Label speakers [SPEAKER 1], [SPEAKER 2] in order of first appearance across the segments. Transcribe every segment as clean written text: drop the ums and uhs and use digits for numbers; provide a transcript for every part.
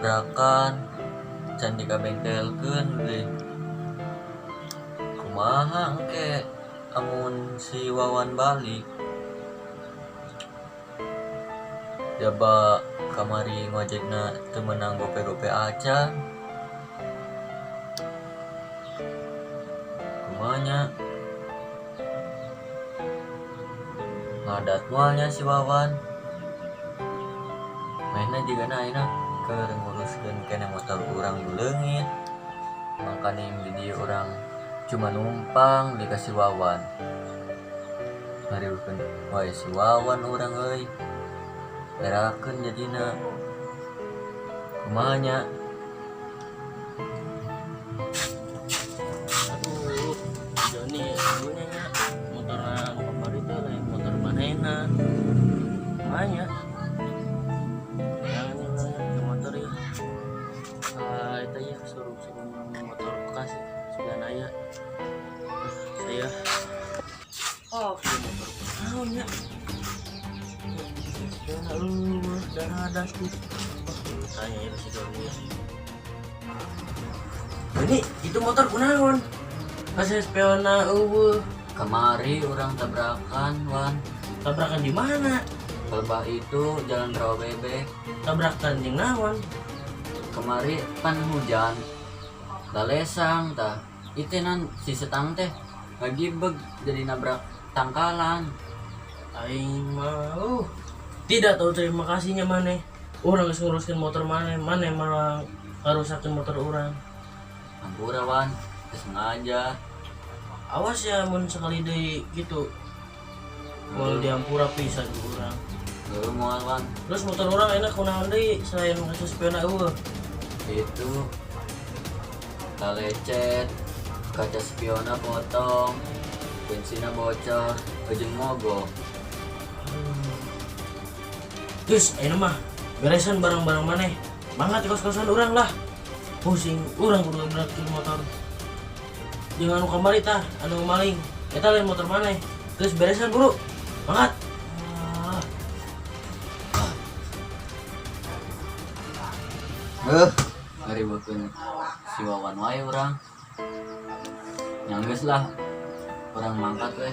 [SPEAKER 1] tabrakan can dikabengkelkeun deui. Kumaha engke amun si Wawan balik? Jaba kamari ngojekna teu meunang gope-gope acan. Kumanya ngadat moalnya si Wawan. Mainna juga ayeuna keur nguruskeun kene motor urang nu leungit. Makana di dieu urang cuma numpang dikasih Wawan. Ngarieukeun wae si Wawan urang euy. Berakeun jadina. Kumaha nya?
[SPEAKER 2] Aduh, Joni punya nya motor anu kamari teh lain motor manehna. Makanya jangan ke motor ya. Itu ya suruh motor bekas sudah naya. Saya motor tahun ya. Dan ada tuh. Tanya ya si Joni ya. Ini itu motor kunaon? Kasih spiona
[SPEAKER 1] Kamari urang tabrakan, Wan.
[SPEAKER 2] tabrakan di mana?
[SPEAKER 1] Lebah itu jalan rawa bebek.
[SPEAKER 2] Tabrakan jeung naon?
[SPEAKER 1] Kemari pan hujan. Lalesang tah. Itenan si setang teh ngagibeg jadi nabrak tangkalan.
[SPEAKER 2] Aing mah tidak tahu terima kasihnya maneh. Urang geus nguruskeun motor maneh malah ngarusakeun motor urang.
[SPEAKER 1] Ampura Wan, geus sengaja.
[SPEAKER 2] Awas ya mun sekali deui gitu. Moal diampura pisan ku urang.
[SPEAKER 1] Heuh moal Wan.
[SPEAKER 2] Terus motor urang enak kunaon deui selain kasus spiona eueuh?
[SPEAKER 1] Itu lecet, kaca spiona potong, bensinnya bocor, ujung mogok.
[SPEAKER 2] Geus ayeuna mah beresan barang-barang maneh. Mangga di kos-kosan urang lah. Pusing urang kudu beratkeun motor. Jeung anu kamari tah anu maling eta lain motor maneh. Geus beresan buru. Mangga.
[SPEAKER 1] Ngaribekeun si Wawan wae urang. Nyanggeus lah. Urang mangkat we.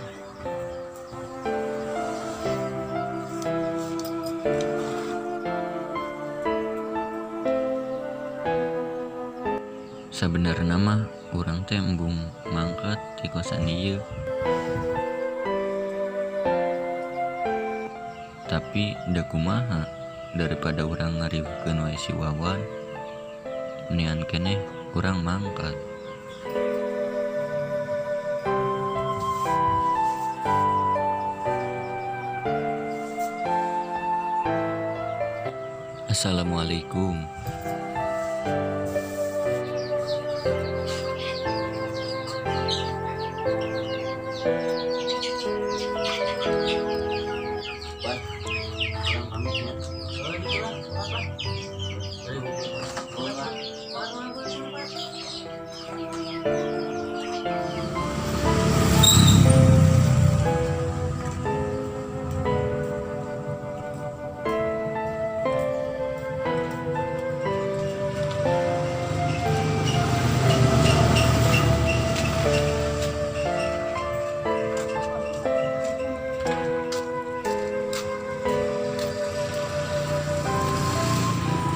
[SPEAKER 1] Sebenarnya mah urang teh embung mangkat di kosan ieu. Tapi da kumaha daripada urang ngarieukeun wae si Wawan. Mendingan keneh urang mangkat. Assalamualaikum.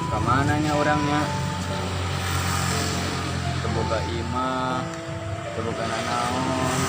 [SPEAKER 1] Kamananya orangnya? Keboga imah, keboga nanaon.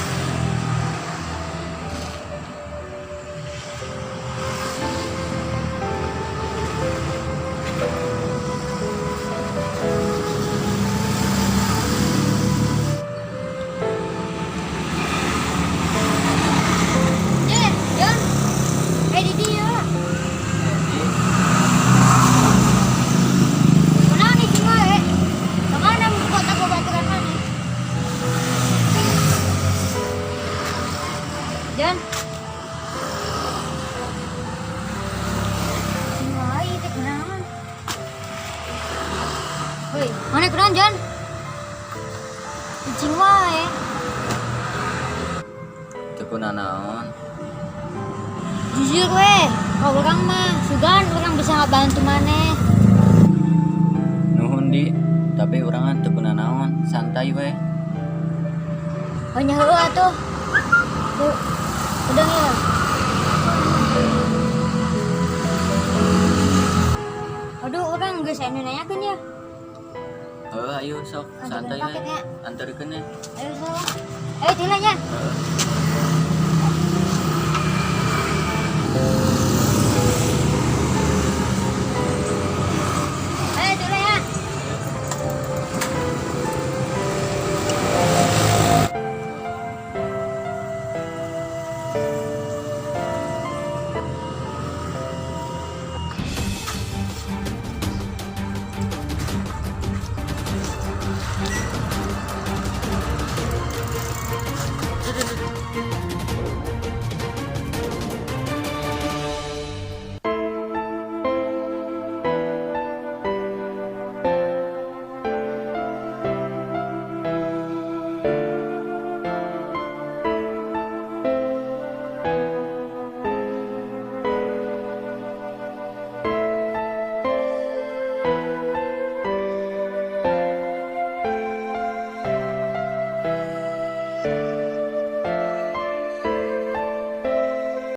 [SPEAKER 3] Jan. Wah, itu kunaon? Hei, mana kunaon, Jan? Cicing wae.
[SPEAKER 1] Teu kunaon.
[SPEAKER 3] Jujur we, kalau orang mah sugan orang bisa bantu maneh.
[SPEAKER 1] santai we.
[SPEAKER 3] Banyak heula tuh. Tuh. Udah ya. Aduh, orang geus anu nanyakeun ya.
[SPEAKER 1] Ayo sok santai we. Antarkeun ya.
[SPEAKER 3] Ayo sok. Ayo tilah ya.